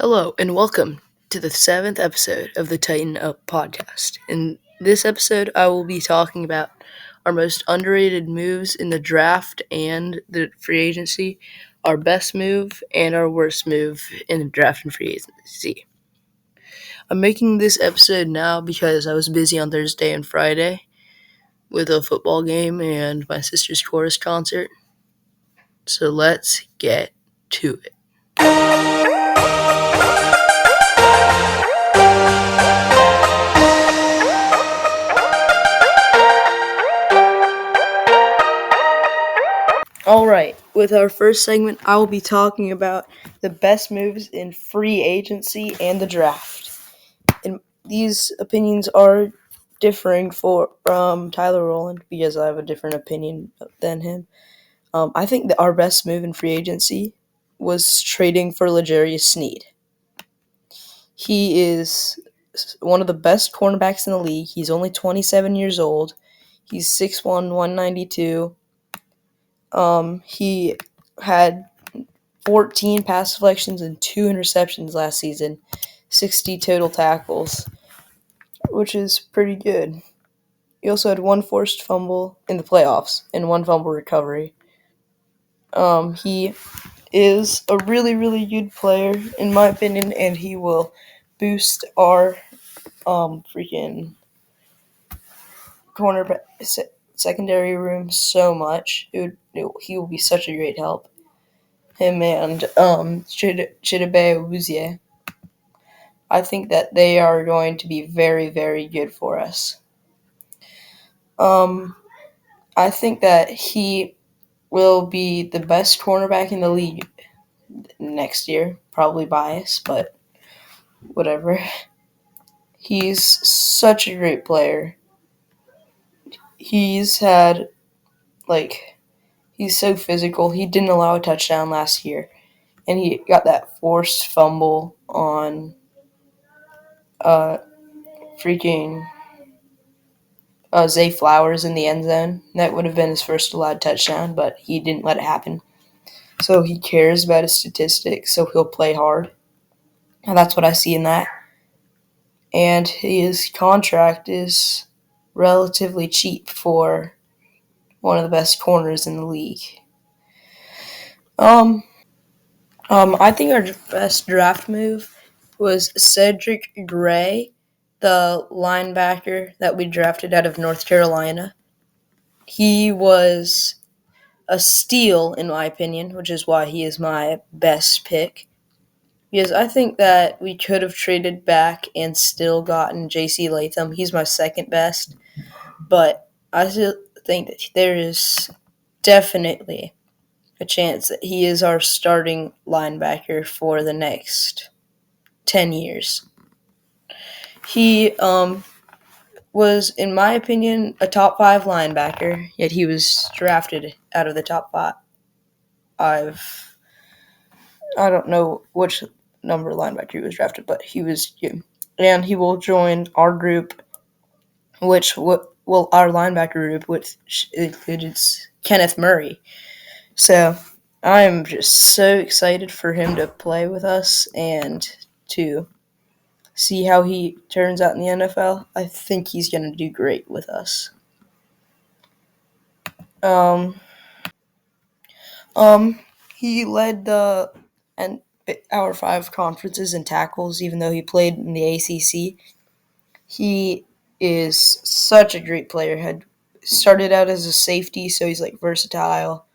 Hello and welcome to the seventh episode of the Tighten Up podcast. In this episode, I will be talking about our most underrated moves in the draft and the free agency, our best move and our worst move in the draft and free agency. I'm making this episode now because I was busy on Thursday and Friday with a football game and my sister's chorus concert. So let's get to it. All right, with our first segment, I will be talking about the best moves in free agency and the draft. And these opinions are differing from Tyler Rowland because I have a different opinion than him. I think that our best move in free agency was trading for L'Jarius Sneed. He is one of the best cornerbacks in the league. He's only 27 years old. He's 6'1", 192. He had 14 pass deflections and 2 interceptions last season, 60 total tackles, which is pretty good. He also had one forced fumble in the playoffs and one fumble recovery. He is a really, really good player, in my opinion, and he will boost our freaking cornerback secondary room so much. He will be such a great help. Him and Chidobe Awuzie. I think that they are going to be very, very good for us. I think that he will be the best cornerback in the league next year. Probably biased, but whatever. He's such a great player. He's had, he's so physical. He didn't allow a touchdown last year, and he got that forced fumble on freaking Zay Flowers in the end zone. That would have been his first allowed touchdown, but he didn't let it happen. So he cares about his statistics, so he'll play hard. And that's what I see in that. And his contract is relatively cheap for one of the best corners in the league. I think our best draft move was Cedric Gray, the linebacker that we drafted out of North Carolina. He was a steal, in my opinion, which is why he is my best pick. Because I think that we could have traded back and still gotten J.C. Latham. He's my second best. But I still think that there is definitely a chance that he is our starting linebacker for the next 10 years. He was, in my opinion, a top 5 linebacker, yet he was drafted out of the top 5. I don't know which number linebacker he was drafted, but he was good. And he will join our group, our linebacker group, which includes Kenneth Murray. So I'm just so excited for him to play with us and to see how he turns out in the NFL. I think he's going to do great with us. He led our 5 conferences in tackles, even though he played in the ACC. He is such a great player. Had started out as a safety, so he's versatile.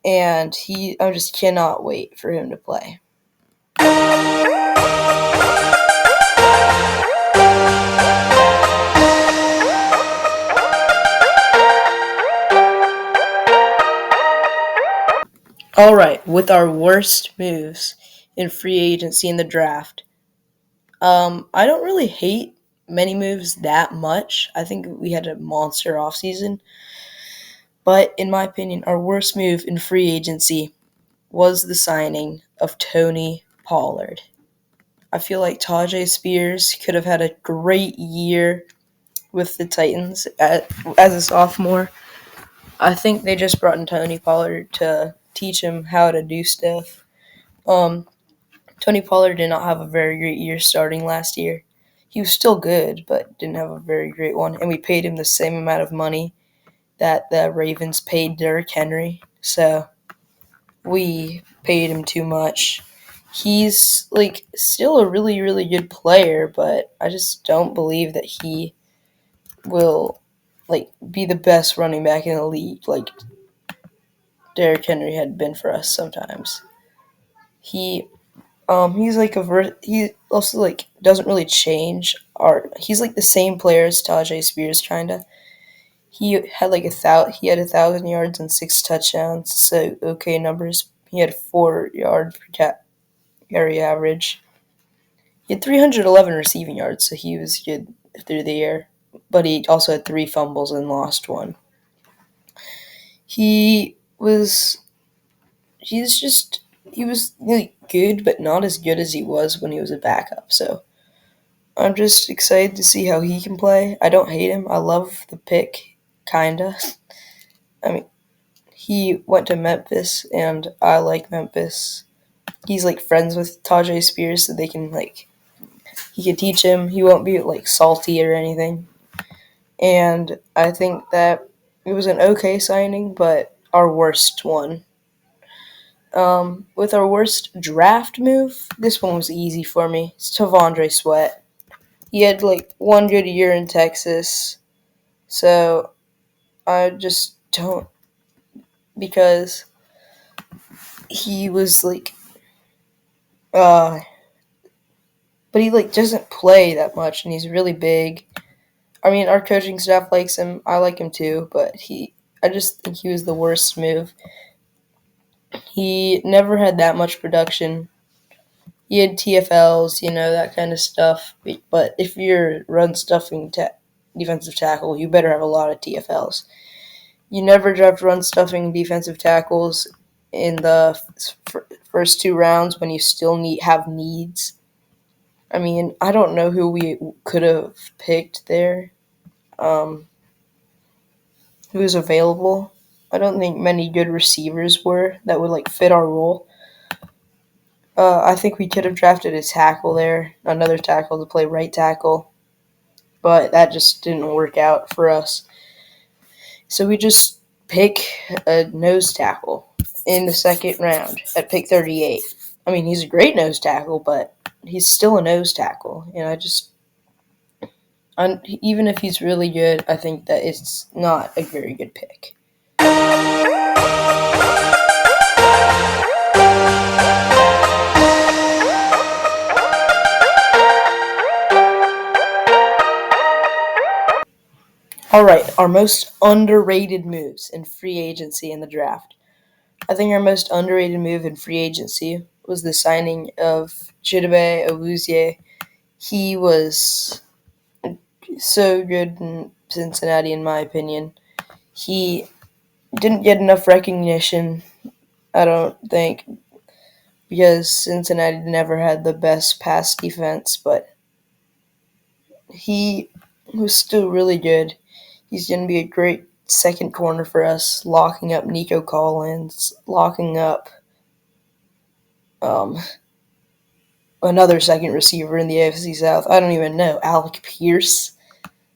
And I just cannot wait for him to play. All right, with our worst moves in free agency in the draft, I don't really hate many moves that much. I think we had a monster offseason. But in my opinion, our worst move in free agency was the signing of Tony Pollard. I feel like Tajay Spears could have had a great year with the Titans as a sophomore. I think they just brought in Tony Pollard to teach him how to do stuff. Tony Pollard did not have a very great year starting last year. He was still good, but didn't have a very great one. And we paid him the same amount of money that the Ravens paid Derrick Henry. So we paid him too much. He's like still a really, really good player, but I just don't believe that he will like be the best running back in the league like Derrick Henry had been for us sometimes. He he's like he also like doesn't really change our he's like the same player as Tajay Spears kinda. He had like 1,000 yards and 6 touchdowns, so okay numbers. He had 4 yards per carry average. He had 311 receiving yards, so he was good through the air. But he also had 3 fumbles and lost one. He was he was really good, but not as good as he was when he was a backup. So I'm just excited to see how he can play. I don't hate him. I love the pick, kinda. I mean, he went to Memphis, and I like Memphis. He's like friends with Tajay Spears, so they can like he can teach him. He won't be like salty or anything. And I think that it was an okay signing, but our worst one. With our worst draft move, this one was easy for me. It's Tavondre Sweat. He had like one good year in Texas, so I just don't because he was like, uh, but he like doesn't play that much, and he's really big. I mean, our coaching staff likes him. I like him too, but I just think he was the worst move. He never had that much production. He had TFLs, that kind of stuff. But if you're run stuffing defensive tackle, you better have a lot of TFLs. You never draft run stuffing defensive tackles in the first 2 rounds when you still have needs. I mean, I don't know who we could have picked there. Who was available. I don't think many good receivers were that would like fit our role. I think we could have drafted a tackle there, another tackle to play right tackle, but that just didn't work out for us. So we just pick a nose tackle in the second round at pick 38. I mean, he's a great nose tackle, but he's still a nose tackle, and even if he's really good, I think that it's not a very good pick. All right, our most underrated moves in free agency in the draft. I think our most underrated move in free agency was the signing of Chidobe Awuzie. He was so good in Cincinnati, in my opinion. He didn't get enough recognition, I don't think, because Cincinnati never had the best pass defense, but he was still really good. He's going to be a great second corner for us, locking up Nico Collins, locking up another second receiver in the AFC South. I don't even know. Alec Pierce,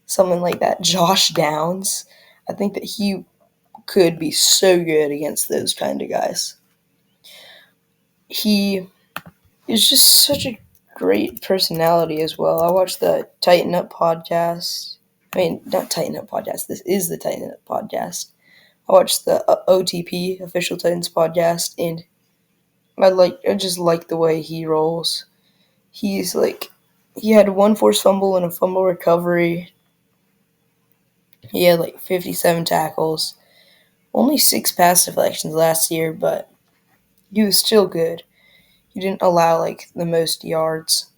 someone like that. Josh Downs. I think that he could be so good against those kind of guys. He is just such a great personality as well. I watched the Tighten Up podcast. I mean, not Tighten Up podcast. This is the Tighten Up podcast. I watched the OTP, Official Titans podcast, and I just like the way he rolls. He had one forced fumble and a fumble recovery. He had 57 tackles, only 6 pass deflections last year, but he was still good. He didn't allow the most yards.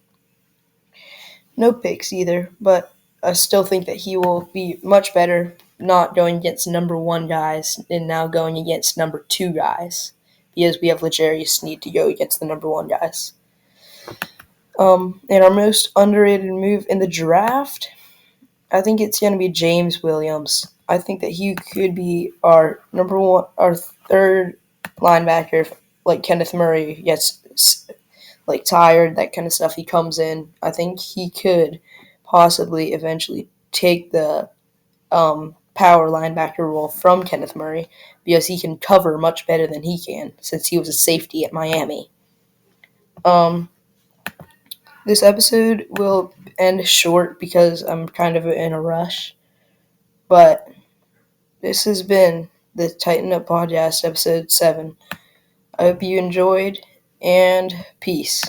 No picks either, but I still think that he will be much better not going against number 1 guys and now going against number 2 guys because we have L'Jarius Sneed to go against the number 1 guys. And our most underrated move in the draft, I think it's going to be James Williams. I think that he could be our number 1, our third linebacker, like Kenneth Murray gets like tired, that kind of stuff, he comes in. I think he could possibly eventually take the power linebacker role from Kenneth Murray because he can cover much better than he can since he was a safety at Miami. Um, this episode will end short because I'm kind of in a rush, but this has been the Tighten Up Podcast, episode 7. I hope you enjoyed, and peace.